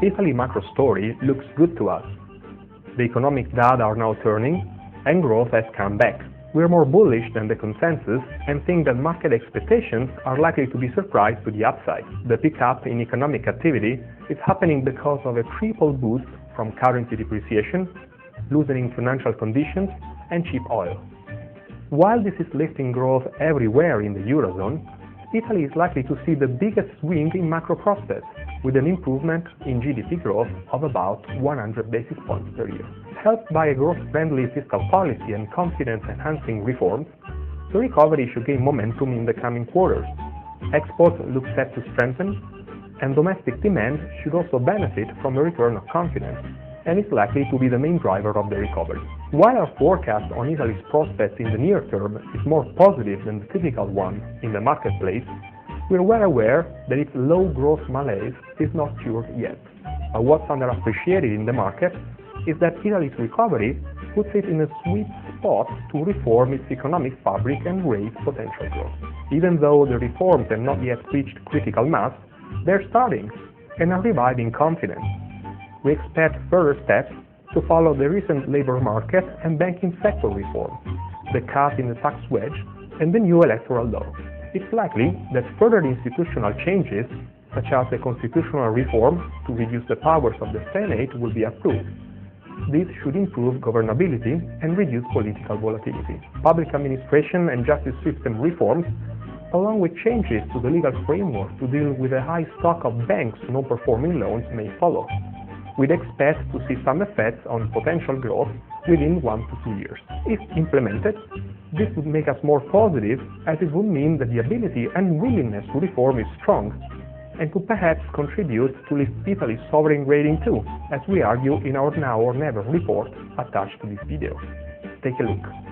Italy macro story looks good to us. The economic data are now turning, and growth has come back. We are more bullish than the consensus and think that market expectations are likely to be surprised to the upside. The pickup in economic activity is happening because of a triple boost from currency depreciation, loosening financial conditions, and cheap oil. While this is lifting growth everywhere in the Eurozone, Italy is likely to see the biggest swing in macro prospects, with an improvement in GDP growth of about 100 basis points per year. Helped by a growth-friendly fiscal policy and confidence-enhancing reforms, the recovery should gain momentum in the coming quarters. Exports look set to strengthen, and domestic demand should also benefit from a return of confidence, and is likely to be the main driver of the recovery. While our forecast on Italy's prospects in the near term is more positive than the typical one in the marketplace, we are well aware that its low growth malaise is not cured yet. But what's underappreciated in the market is that Italy's recovery puts it in a sweet spot to reform its economic fabric and raise potential growth. Even though the reforms have not yet reached critical mass, they're starting and are reviving confidence. We expect further steps to follow the recent labor market and banking sector reforms, the cut in the tax wedge, and the new electoral law. It's likely that further institutional changes, such as the constitutional reform to reduce the powers of the Senate, will be approved. This should improve governability and reduce political volatility. Public administration and justice system reforms, along with changes to the legal framework to deal with a high stock of banks' non-performing loans, may follow. We'd expect to see some effects on potential growth within 1 to 2 years. If implemented, this would make us more positive, as it would mean that the ability and willingness to reform is strong, and could perhaps contribute to lift Italy's sovereign rating too, as we argue in our Now or Never report attached to this video. Take a look.